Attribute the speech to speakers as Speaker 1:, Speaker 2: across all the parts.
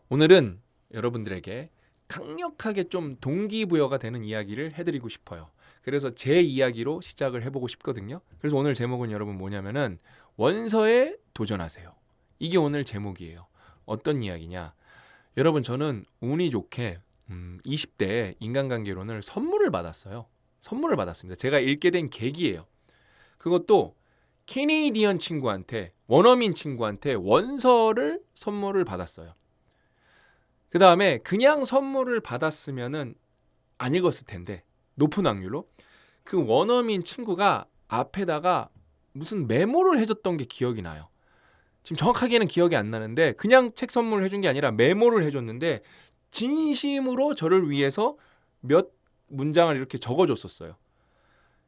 Speaker 1: 오늘은 여러분들에게 강력하게 좀 동기부여가 되는 이야기를 해드리고 싶어요. 그래서 제 이야기로 시작을 해보고 싶거든요. 그래서 오늘 제목은 여러분 뭐냐면은 원서에 도전하세요. 이게 오늘 제목이에요. 어떤 이야기냐? 여러분 저는 운이 좋게 20대에 인간관계론을 선물을 받았어요. 선물을 받았습니다. 제가 읽게 된 계기예요. 그것도 캐네디언 친구한테 원어민 친구한테 원서를 선물을 받았어요. 그 다음에 그냥 선물을 받았으면은 안 읽었을 텐데 높은 확률로 그 원어민 친구가 앞에다가 무슨 메모를 해줬던 게 기억이 나요. 지금 정확하게는 기억이 안 나는데 그냥 책 선물을 해준 게 아니라 메모를 해줬는데 진심으로 저를 위해서 몇 문장을 이렇게 적어줬었어요.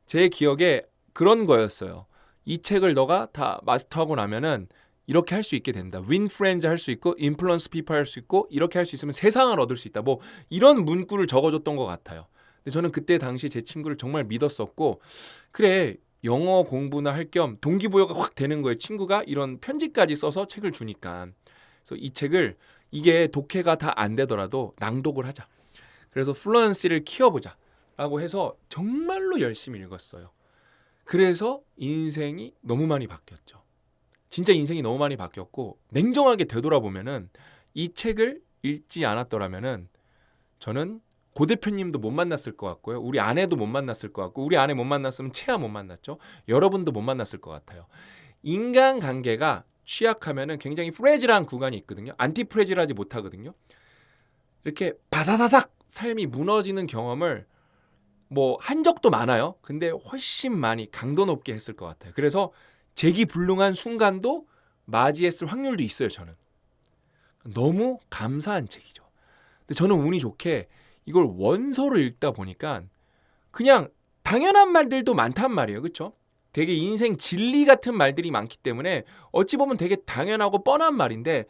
Speaker 1: 제 기억에 그런 거였어요. 이 책을 너가 다 마스터하고 나면은 이렇게 할 수 있게 된다. 윈 프렌즈 할 수 있고 인플루언스 피플 할 수 있고 이렇게 할 수 있으면 세상을 얻을 수 있다. 뭐 이런 문구를 적어줬던 것 같아요. 근데 저는 그때 당시 제 친구를 정말 믿었었고 그래 영어 공부나 할 겸 동기부여가 확 되는 거예요. 친구가 이런 편지까지 써서 책을 주니까. 그래서 이 책을 이게 독해가 다 안 되더라도 낭독을 하자. 그래서 플루언시를 키워보자 라고 해서 정말로 열심히 읽었어요. 그래서 인생이 너무 많이 바뀌었죠. 진짜 인생이 너무 많이 바뀌었고 냉정하게 되돌아보면은 이 책을 읽지 않았더라면은 저는 고 대표님도 못 만났을 것 같고요. 우리 아내도 못 만났을 것 같고 우리 아내 못 만났으면 채아 못 만났죠. 여러분도 못 만났을 것 같아요. 인간관계가 취약하면은 굉장히 프레질한 구간이 있거든요. 안티 프레질하지 못하거든요. 이렇게 바사사삭 삶이 무너지는 경험을 뭐 한 적도 많아요. 근데 훨씬 많이 강도 높게 했을 것 같아요. 그래서 재기불능한 순간도 맞이했을 확률도 있어요. 저는 너무 감사한 책이죠. 근데 저는 운이 좋게 이걸 원서로 읽다 보니까 그냥 당연한 말들도 많단 말이에요. 그렇죠? 되게 인생 진리 같은 말들이 많기 때문에 어찌 보면 되게 당연하고 뻔한 말인데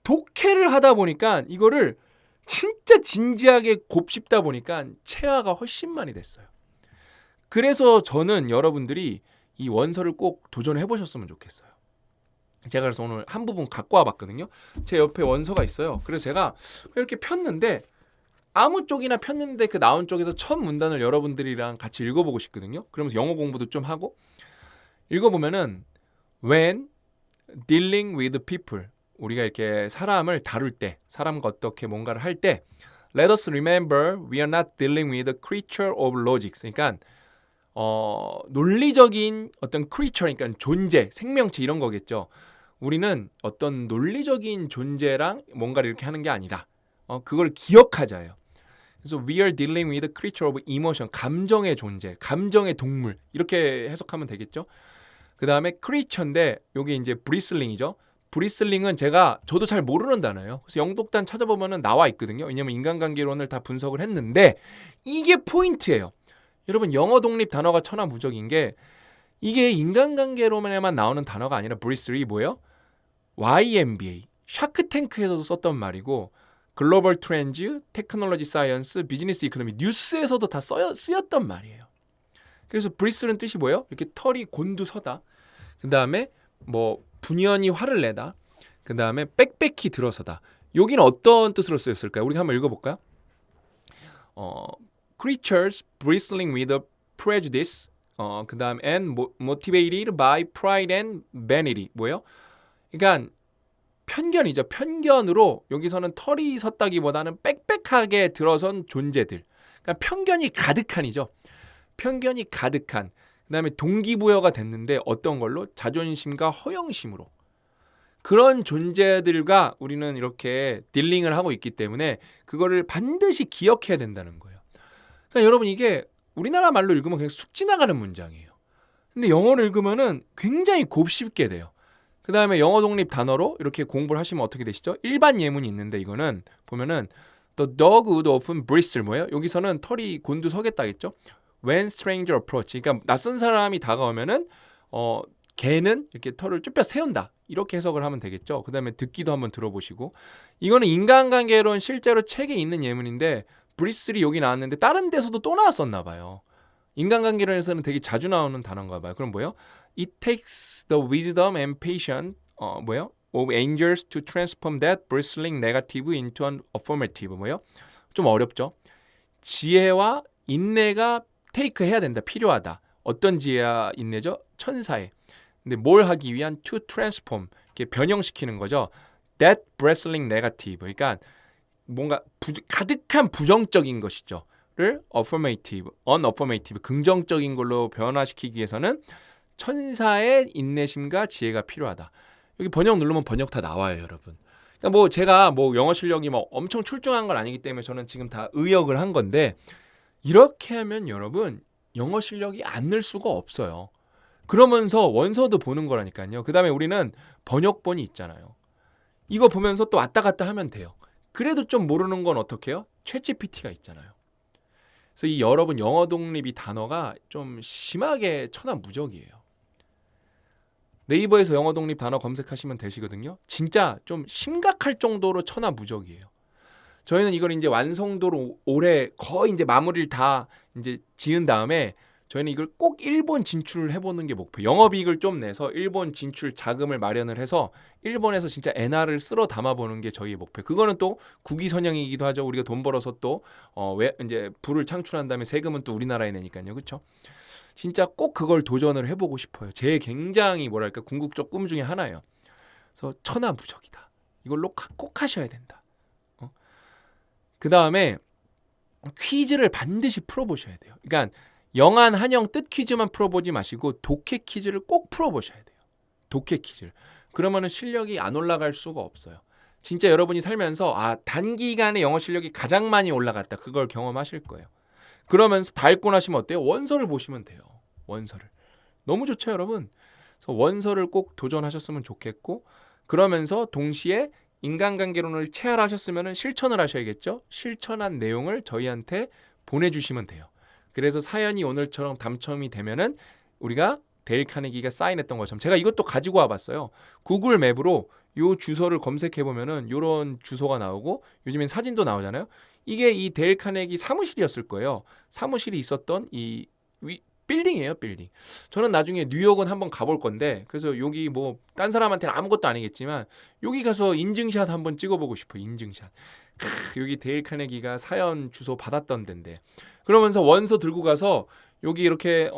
Speaker 1: 독해를 하다 보니까 이거를 진짜 진지하게 곱씹다 보니까 체화가 훨씬 많이 됐어요. 그래서 저는 여러분들이 이 원서를 꼭 도전해 보셨으면 좋겠어요. 제가 그래서 오늘 한 부분 갖고 와봤거든요. 제 옆에 원서가 있어요. 그래서 제가 이렇게 폈는데 아무 쪽이나 폈는데 그 나온 쪽에서 첫 문단을 여러분들이랑 같이 읽어보고 싶거든요. 그러면서 영어 공부도 좀 하고 읽어보면은 When dealing with people 우리가 이렇게 사람을 다룰 때 사람과 어떻게 뭔가를 할 때 Let us remember we are not dealing with a creature of logic. 그러니까 논리적인 어떤 creature, 그러니까 존재, 생명체 이런 거겠죠. 우리는 어떤 논리적인 존재랑 뭔가를 이렇게 하는 게 아니다. 그걸 기억하자예요. 그래서 we are dealing with a creature of emotion, 감정의 존재, 감정의 동물 이렇게 해석하면 되겠죠. 그 다음에 creature인데 여기 이제 브리슬링이죠. 브리슬링은 저도 잘 모르는 단어예요. 그래서 영독단 찾아보면은 나와 있거든요. 왜냐면 인간관계론을 다 분석을 했는데 이게 포인트예요. 여러분 영어 독립 단어가 천하무적인 게 이게 인간관계론에만 나오는 단어가 아니라 브리슬이 뭐예요? YMBA, 샤크탱크에서도 썼던 말이고 글로벌 트렌즈, 테크놀로지 사이언스, 비즈니스 이코노미, 뉴스에서도 다 쓰였던 말이에요. 그래서 브리슬은 뜻이 뭐예요? 이렇게 털이 곤두서다. 그 다음에 뭐 분연히 화를 내다. 그 다음에 빽빽히 들어서다. 여기는 어떤 뜻으로 쓰였을까요? 우리 한번 읽어볼까요? Creatures bristling with a prejudice. 그 다음 and motivated by pride and vanity. 뭐예요? 그러니까 편견이죠. 편견으로 여기서는 털이 섰다기보다는 빽빽하게 들어선 존재들. 그러니까 편견이 가득한이죠. 편견이 가득한. 그다음에 동기부여가 됐는데 어떤 걸로? 자존심과 허영심으로. 그런 존재들과 우리는 이렇게 딜링을 하고 있기 때문에 그거를 반드시 기억해야 된다는 거예요. 그러니까 여러분 이게 우리나라 말로 읽으면 그냥 쑥 지나가는 문장이에요. 근데 영어를 읽으면은 굉장히 곱씹게 돼요. 그 다음에 영어 독립 단어로 이렇게 공부를 하시면 어떻게 되시죠? 일반 예문이 있는데 이거는 보면은 The dog would often bristle 뭐예요? 여기서는 털이 곤두서겠다겠죠? When stranger approach 그러니까 낯선 사람이 다가오면은 개는 이렇게 털을 쭈뼛 세운다 이렇게 해석을 하면 되겠죠. 그 다음에 듣기도 한번 들어보시고 이거는 인간관계론 실제로 책에 있는 예문인데 브리슬이 여기 나왔는데 다른 데서도 또 나왔었나 봐요. 인간관계론에서는 되게 자주 나오는 단어인가 봐요. 그럼 뭐예요? It takes the wisdom and patience 뭐예요? of angels to transform that bristling negative into an affirmative. 뭐요? 좀 어렵죠? 지혜와 인내가 테이크 해야 된다. 필요하다. 어떤 지혜와 인내죠? 천사의. 근데 뭘 하기 위한 to transform. 이렇게 변형시키는 거죠. That bristling negative. 그러니까 뭔가 가득한 부정적인 것이죠. 를 affirmative, unaffirmative, 긍정적인 걸로 변화시키기 위해서는 천사의 인내심과 지혜가 필요하다. 여기 번역 누르면 번역 다 나와요, 여러분. 그러니까 뭐 제가 뭐 영어 실력이 뭐 엄청 출중한 건 아니기 때문에 저는 지금 다 의역을 한 건데 이렇게 하면 여러분 영어 실력이 안 늘 수가 없어요. 그러면서 원서도 보는 거라니까요. 그다음에 우리는 번역본이 있잖아요. 이거 보면서 또 왔다 갔다 하면 돼요. 그래도 좀 모르는 건 어떻게 해요? 챗GPT가 있잖아요. 그래서 이 여러분 영어 독립 이 단어가 좀 심하게 천하무적이에요. 네이버에서 영어 독립 단어 검색하시면 되시거든요. 진짜 좀 심각할 정도로 천하무적이에요. 저희는 이걸 이제 완성도로 올해 거의 이제 마무리를 다 이제 지은 다음에 저희는 이걸 꼭 일본 진출을 해보는 게 목표. 영업이익을 좀 내서 일본 진출 자금을 마련을 해서 일본에서 진짜 엔화를 쓸어 담아보는 게 저희의 목표. 그거는 또 국위선양이기도 하죠. 우리가 돈 벌어서 또 왜 이제 부를 창출한 다음에 세금은 또 우리나라에 내니까요, 그렇죠? 진짜 꼭 그걸 도전을 해보고 싶어요. 제 굉장히 뭐랄까 궁극적 꿈 중에 하나예요. 그래서 천하무적이다. 이걸로 꼭 하셔야 된다. 그 다음에 퀴즈를 반드시 풀어보셔야 돼요. 그러니까 영한, 한영, 뜻 퀴즈만 풀어보지 마시고 독해 퀴즈를 꼭 풀어보셔야 돼요. 독해 퀴즈를. 그러면은 실력이 안 올라갈 수가 없어요. 진짜 여러분이 살면서 단기간에 영어 실력이 가장 많이 올라갔다. 그걸 경험하실 거예요. 그러면서 다 읽고 나시면 어때요? 원서를 보시면 돼요. 원서를. 너무 좋죠, 여러분? 그래서 원서를 꼭 도전하셨으면 좋겠고 그러면서 동시에 인간관계론을 체할하셨으면 실천을 하셔야겠죠. 실천한 내용을 저희한테 보내주시면 돼요. 그래서 사연이 오늘처럼 당첨이 되면은 우리가 데일 카네기가 사인했던 것처럼 제가 이것도 가지고 와봤어요. 구글 맵으로 요 주소를 검색해 보면은 요런 주소가 나오고 요즘엔 사진도 나오잖아요. 이게 이 데일 카네기 사무실이었을 거예요. 사무실이 있었던 이 빌딩이에요, 빌딩. 저는 나중에 뉴욕은 한번 가볼 건데 그래서 여기 뭐 딴 사람한테는 아무것도 아니겠지만 여기 가서 인증샷 한번 찍어보고 싶어요. 인증샷. 여기 데일 카네기가 사연 주소 받았던 데인데 그러면서 원서 들고 가서 여기 이렇게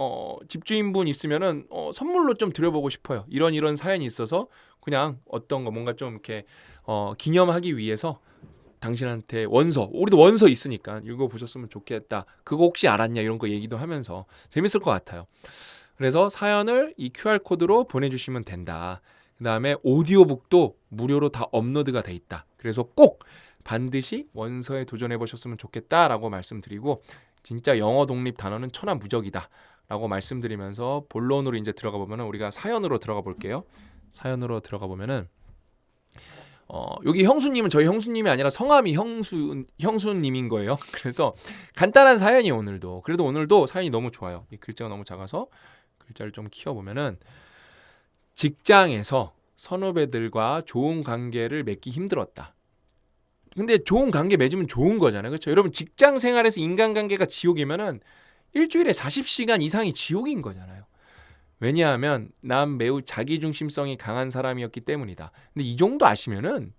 Speaker 1: 집주인분 있으면은 선물로 좀 드려보고 싶어요. 이런 사연이 있어서 그냥 어떤 거 뭔가 좀 이렇게 기념하기 위해서 당신한테 원서, 우리도 원서 있으니까 읽어보셨으면 좋겠다. 그거 혹시 알았냐 이런 거 얘기도 하면서 재밌을 것 같아요. 그래서 사연을 이 QR코드로 보내주시면 된다. 그 다음에 오디오북도 무료로 다 업로드가 돼 있다. 그래서 꼭 반드시 원서에 도전해 보셨으면 좋겠다라고 말씀드리고 진짜 영어 독립 단어는 천하무적이다 라고 말씀드리면서 본론으로 이제 들어가 보면은 우리가 사연으로 들어가 볼게요. 사연으로 들어가 보면은 여기 형수님은 저희 형수님이 아니라 성함이 형수님인 거예요. 그래서 간단한 사연이 오늘도 그래도 오늘도 사연이 너무 좋아요. 이 글자가 너무 작아서 글자를 좀 키워보면은 직장에서 선후배들과 좋은 관계를 맺기 힘들었다. 근데 좋은 관계 맺으면 좋은 거잖아요. 그렇죠? 여러분 직장 생활에서 인간관계가 지옥이면은 일주일에 40시간 이상이 지옥인 거잖아요. 왜냐하면 난 매우 자기중심성이 강한 사람이었기 때문이다. 근데 이 정도 아시면은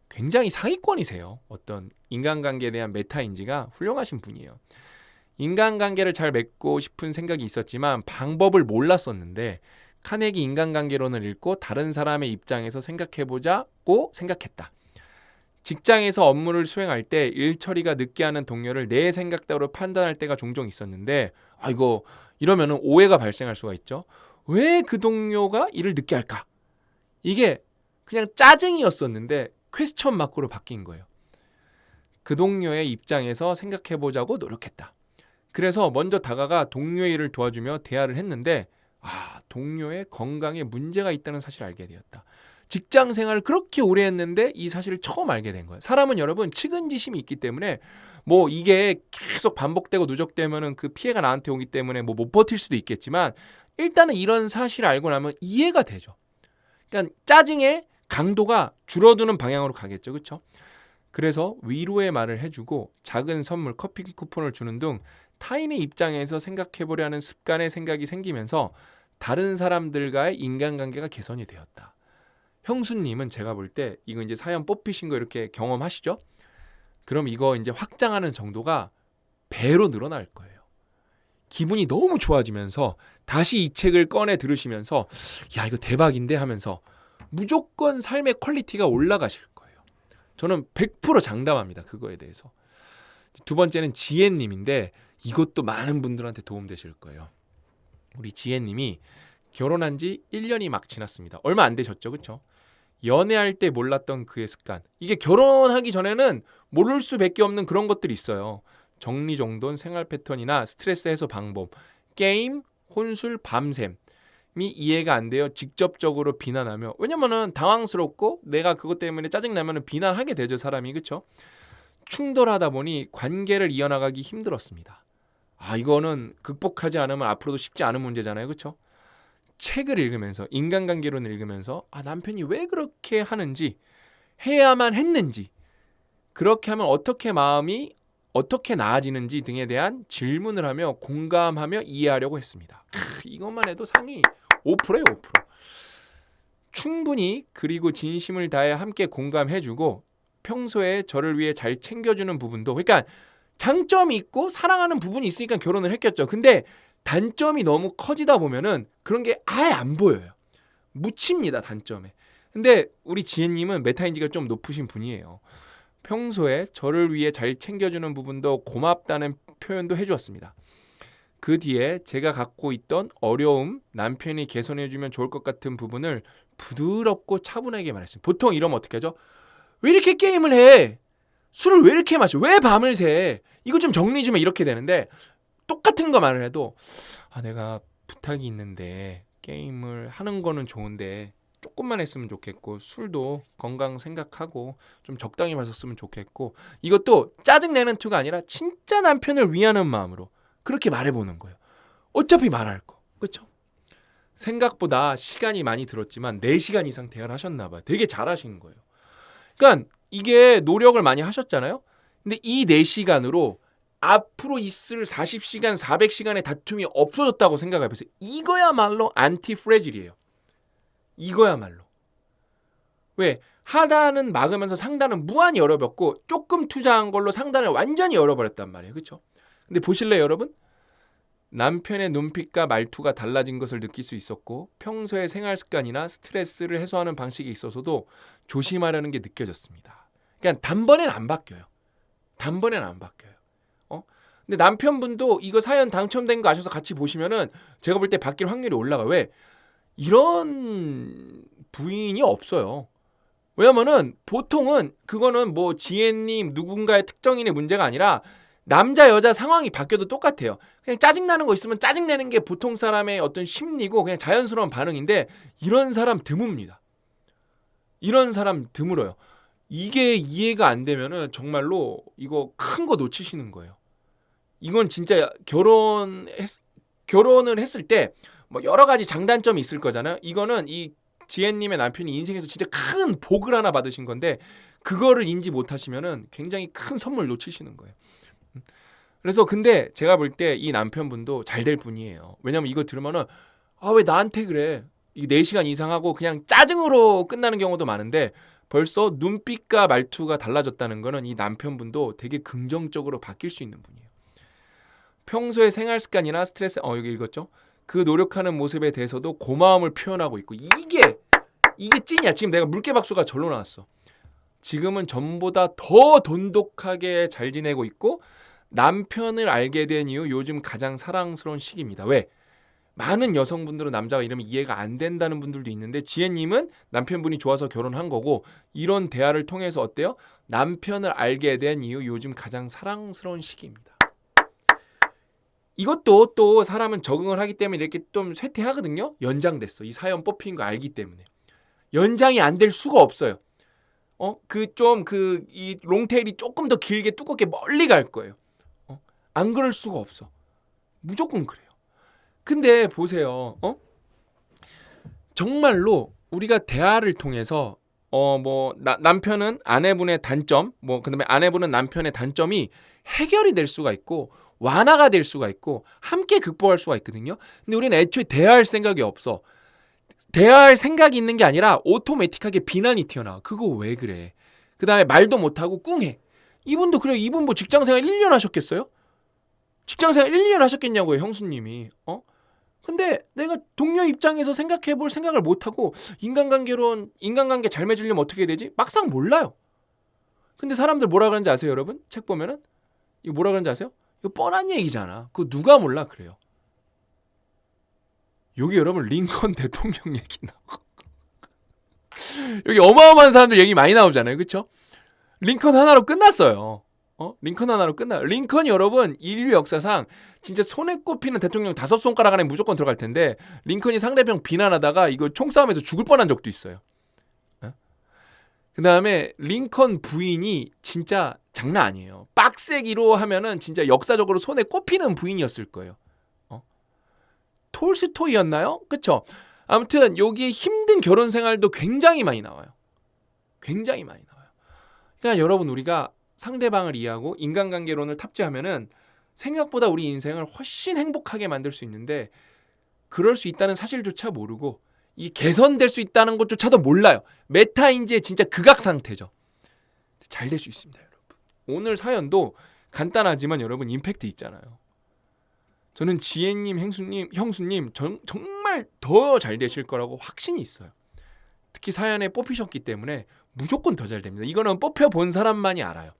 Speaker 1: 굉장히 상위권이세요. 어떤 인간관계에 대한 메타인지가 훌륭하신 분이에요. 인간관계를 잘 맺고 싶은 생각이 있었지만 방법을 몰랐었는데 카네기 인간관계론을 읽고 다른 사람의 입장에서 생각해보자고 생각했다. 직장에서 업무를 수행할 때 일 처리가 늦게 하는 동료를 내 생각대로 판단할 때가 종종 있었는데 이거 이러면 오해가 발생할 수가 있죠. 왜 그 동료가 일을 늦게 할까? 이게 그냥 짜증이었었는데 퀘스천 마크로 바뀐 거예요. 그 동료의 입장에서 생각해보자고 노력했다. 그래서 먼저 다가가 동료의 일을 도와주며 대화를 했는데 동료의 건강에 문제가 있다는 사실을 알게 되었다. 직장 생활을 그렇게 오래 했는데 이 사실을 처음 알게 된 거예요. 사람은 여러분 측은지심이 있기 때문에 뭐 이게 계속 반복되고 누적되면은 그 피해가 나한테 오기 때문에 뭐 못 버틸 수도 있겠지만 일단은 이런 사실을 알고 나면 이해가 되죠. 그러니까 짜증의 강도가 줄어드는 방향으로 가겠죠. 그렇죠? 그래서 위로의 말을 해주고 작은 선물, 커피 쿠폰을 주는 등 타인의 입장에서 생각해보려는 습관의 생각이 생기면서 다른 사람들과의 인간관계가 개선이 되었다. 형수님은 제가 볼 때 이거 이제 사연 뽑히신 거 이렇게 경험하시죠? 그럼 이거 이제 확장하는 정도가 배로 늘어날 거예요. 기분이 너무 좋아지면서 다시 이 책을 꺼내 들으시면서 야 이거 대박인데 하면서 무조건 삶의 퀄리티가 올라가실 거예요. 저는 100% 장담합니다. 그거에 대해서. 두 번째는 지혜님인데 이것도 많은 분들한테 도움되실 거예요. 우리 지혜님이 결혼한 지 1년이 막 지났습니다. 얼마 안 되셨죠, 그렇죠? 연애할 때 몰랐던 그의 습관. 이게 결혼하기 전에는 모를 수밖에 없는 그런 것들이 있어요. 정리정돈, 생활 패턴이나 스트레스 해소 방법, 게임, 혼술, 밤샘이 이해가 안 돼요. 직접적으로 비난하며. 왜냐면은 당황스럽고 내가 그것 때문에 짜증나면 비난하게 되죠, 사람이. 그렇죠? 충돌하다 보니 관계를 이어나가기 힘들었습니다. 이거는 극복하지 않으면 앞으로도 쉽지 않은 문제잖아요. 그렇죠? 책을 읽으면서 인간관계론을 읽으면서 남편이 왜 그렇게 하는지 해야만 했는지 그렇게 하면 어떻게 마음이 어떻게 나아지는지 등에 대한 질문을 하며 공감하며 이해하려고 했습니다. 이것만 해도 상위 5%예요. 5%. 충분히 그리고 진심을 다해 함께 공감해주고 평소에 저를 위해 잘 챙겨주는 부분도 그러니까 장점이 있고 사랑하는 부분이 있으니까 결혼을 했겠죠. 근데 단점이 너무 커지다 보면은 그런 게 아예 안 보여요. 묻힙니다, 단점에. 근데 우리 지혜님은 메타인지가 좀 높으신 분이에요. 평소에 저를 위해 잘 챙겨주는 부분도 고맙다는 표현도 해주었습니다. 그 뒤에 제가 갖고 있던 어려움, 남편이 개선해주면 좋을 것 같은 부분을 부드럽고 차분하게 말했습니다. 보통 이러면 어떻게 하죠? 왜 이렇게 게임을 해? 술을 왜 이렇게 마셔? 왜 밤을 새? 이거 좀 정리 좀 해. 이렇게 되는데 똑같은 거 말을 해도 내가 부탁이 있는데 게임을 하는 거는 좋은데 조금만 했으면 좋겠고 술도 건강 생각하고 좀 적당히 마셨으면 좋겠고 이것도 짜증내는 투가 아니라 진짜 남편을 위하는 마음으로 그렇게 말해보는 거예요. 어차피 말할 거. 그렇죠? 생각보다 시간이 많이 들었지만 4시간 이상 대화를 하셨나 봐요. 되게 잘하신 거예요. 그러니까 이게 노력을 많이 하셨잖아요. 근데 이 4시간으로 앞으로 있을 40시간, 400시간의 다툼이 없어졌다고 생각해보세요. 이거야말로 안티 프레질이에요. 이거야말로. 왜? 하단은 막으면서 상단은 무한히 열어봤고 조금 투자한 걸로 상단을 완전히 열어버렸단 말이에요. 그렇죠? 근데 보실래요, 여러분? 남편의 눈빛과 말투가 달라진 것을 느낄 수 있었고 평소의 생활 습관이나 스트레스를 해소하는 방식에 있어서도 조심하려는 게 느껴졌습니다. 그러니까 단번에는 안 바뀌어요. 단번에는 안 바뀌어요. 근데 남편분도 이거 사연 당첨된 거 아셔서 같이 보시면은 제가 볼 때 바뀔 확률이 올라가요. 왜? 이런 부인이 없어요. 왜냐면은 보통은 그거는 뭐 지혜님 누군가의 특정인의 문제가 아니라 남자 여자 상황이 바뀌어도 똑같아요. 그냥 짜증나는 거 있으면 짜증내는 게 보통 사람의 어떤 심리고 그냥 자연스러운 반응인데 이런 사람 드뭅니다. 이런 사람 드물어요. 이게 이해가 안 되면은 정말로 이거 큰 거 놓치시는 거예요. 이건 진짜 결혼을 했을 때 뭐 여러 가지 장단점이 있을 거잖아요. 이거는 이 지혜님의 남편이 인생에서 진짜 큰 복을 하나 받으신 건데 그거를 인지 못하시면은 굉장히 큰 선물 놓치시는 거예요. 그래서 근데 제가 볼 때 이 남편분도 잘 될 분이에요. 왜냐면 이거 들으면은 왜 나한테 그래? 이 4시간 이상 하고 그냥 짜증으로 끝나는 경우도 많은데 벌써 눈빛과 말투가 달라졌다는 거는 이 남편분도 되게 긍정적으로 바뀔 수 있는 분이에요. 평소의 생활 습관이나 스트레스 여기 읽었죠? 그 노력하는 모습에 대해서도 고마움을 표현하고 있고 이게 찐이야. 지금 내가 물개박수가 절로 나왔어. 지금은 전보다 더 돈독하게 잘 지내고 있고 남편을 알게 된 이후 요즘 가장 사랑스러운 시기입니다. 왜? 많은 여성분들은 남자가 이러면 이해가 안 된다는 분들도 있는데 지혜님은 남편분이 좋아서 결혼한 거고 이런 대화를 통해서 어때요? 남편을 알게 된 이후 요즘 가장 사랑스러운 시기입니다. 이것도 또 사람은 적응을 하기 때문에 이렇게 좀 쇠퇴하거든요. 연장됐어. 이 사연 뽑힌 거 알기 때문에. 연장이 안 될 수가 없어요. 이 롱테일이 조금 더 길게 두껍게 멀리 갈 거예요. 안 그럴 수가 없어. 무조건 그래요. 근데 보세요. 정말로 우리가 대화를 통해서 남편은 아내분의 단점, 그다음에 아내분은 남편의 단점이 해결이 될 수가 있고 완화가 될 수가 있고 함께 극복할 수가 있거든요. 근데 우리는 애초에 대화할 생각이 없어. 대화할 생각이 있는 게 아니라 오토매틱하게 비난이 튀어나와. 그거 왜 그래? 그 다음에 말도 못하고 꿍해. 이분도 그래요. 이분 뭐 직장생활 1년 하셨겠어요? 직장생활 1년 하셨겠냐고요, 형수님이. 근데 내가 동료 입장에서 생각해볼 생각을 못하고 인간관계 잘 맺으려면 어떻게 해야 되지? 막상 몰라요. 근데 사람들 뭐라 그러는지 아세요, 여러분? 책 보면은 이거 뭐라 그러는지 아세요? 이거 뻔한 얘기잖아. 그거 누가 몰라 그래요. 여기 여러분 링컨 대통령 얘기 나오고 여기 어마어마한 사람들 얘기 많이 나오잖아요, 그렇죠? 링컨 하나로 끝났어요. 링컨 하나로 끝나. 링컨이 여러분 인류 역사상 진짜 손에 꼽히는 대통령 5손가락 안에 무조건 들어갈 텐데 링컨이 상대방 비난하다가 이거 총싸움에서 죽을 뻔한 적도 있어요. 그 다음에 링컨 부인이 진짜 장난 아니에요. 빡세기로 하면은 진짜 역사적으로 손에 꼽히는 부인이었을 거예요. 톨스토이였나요? 그쵸? 아무튼 여기 힘든 결혼 생활도 굉장히 많이 나와요. 굉장히 많이 나와요. 그러니까 여러분 우리가 상대방을 이해하고 인간관계론을 탑재하면은 생각보다 우리 인생을 훨씬 행복하게 만들 수 있는데 그럴 수 있다는 사실조차 모르고 이 개선될 수 있다는 것조차도 몰라요. 메타인지의 진짜 극악 상태죠. 잘 될 수 있습니다, 여러분. 오늘 사연도 간단하지만 여러분 임팩트 있잖아요. 저는 지혜님, 형수님 정말 더 잘 되실 거라고 확신이 있어요. 특히 사연에 뽑히셨기 때문에 무조건 더 잘 됩니다. 이거는 뽑혀본 사람만이 알아요.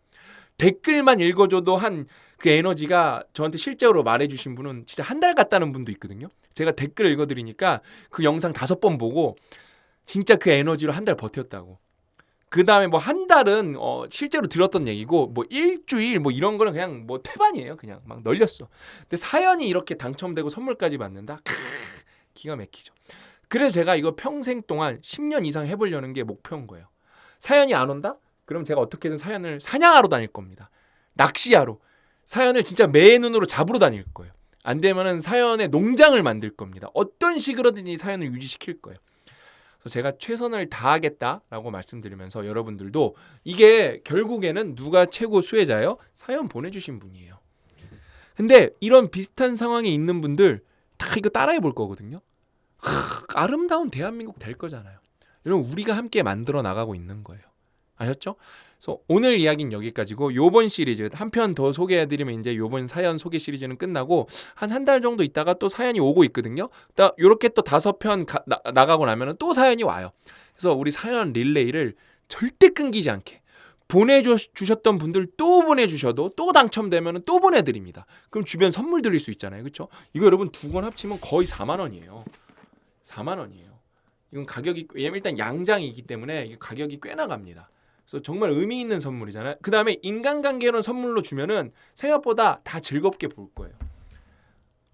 Speaker 1: 댓글만 읽어줘도 한 그 에너지가 저한테 실제로 말해주신 분은 진짜 한 달 갔다는 분도 있거든요. 제가 댓글 읽어드리니까 그 영상 5번 보고 진짜 그 에너지로 한 달 버텼다고. 그 다음에 뭐 한 달은 실제로 들었던 얘기고 뭐 일주일 뭐 이런 거는 그냥 뭐 태반이에요. 그냥 막 널렸어. 근데 사연이 이렇게 당첨되고 선물까지 받는다? 기가 막히죠. 그래서 제가 이거 평생 동안 10년 이상 해보려는 게 목표인 거예요. 사연이 안 온다? 그럼 제가 어떻게든 사연을 사냥하러 다닐 겁니다. 낚시하러. 사연을 진짜 매 눈으로 잡으러 다닐 거예요. 안 되면은 사연의 농장을 만들 겁니다. 어떤 식으로든지 사연을 유지시킬 거예요. 그래서 제가 최선을 다하겠다라고 말씀드리면서 여러분들도 이게 결국에는 누가 최고 수혜자예요? 사연 보내주신 분이에요. 근데 이런 비슷한 상황에 있는 분들 다 이거 따라해 볼 거거든요. 아름다운 대한민국 될 거잖아요. 여러분 우리가 함께 만들어 나가고 있는 거예요. 아셨죠? 그래서 오늘 이야기는 여기까지고 요번 시리즈 한 편 더 소개해드리면 이제 요번 사연 소개 시리즈는 끝나고 한 달 정도 있다가 또 사연이 오고 있거든요. 요렇게 또 5편 나가고 나면 또 사연이 와요. 그래서 우리 사연 릴레이를 절대 끊기지 않게 보내주셨던 분들 또 보내주셔도 또 당첨되면 또 보내드립니다. 그럼 주변 선물 드릴 수 있잖아요. 그렇죠? 이거 여러분 2권 합치면 거의 4만 원이에요. 4만 원이에요. 이건 가격이 왜냐면 일단 양장이기 때문에 이 가격이 꽤 나갑니다. 그래서 정말 의미 있는 선물이잖아요. 그 다음에 인간관계론 선물로 주면은 생각보다 다 즐겁게 볼 거예요.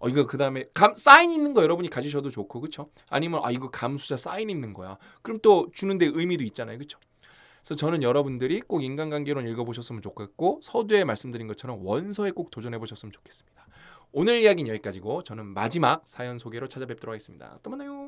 Speaker 1: 이거 그 다음에 사인 있는 거 여러분이 가지셔도 좋고, 그렇죠? 아니면 이거 감수자 사인 있는 거야. 그럼 또 주는데 의미도 있잖아요, 그렇죠? 그래서 저는 여러분들이 꼭 인간관계론 읽어보셨으면 좋겠고 서두에 말씀드린 것처럼 원서에 꼭 도전해보셨으면 좋겠습니다. 오늘 이야기는 여기까지고 저는 마지막 사연 소개로 찾아뵙도록 하겠습니다. 또 만나요.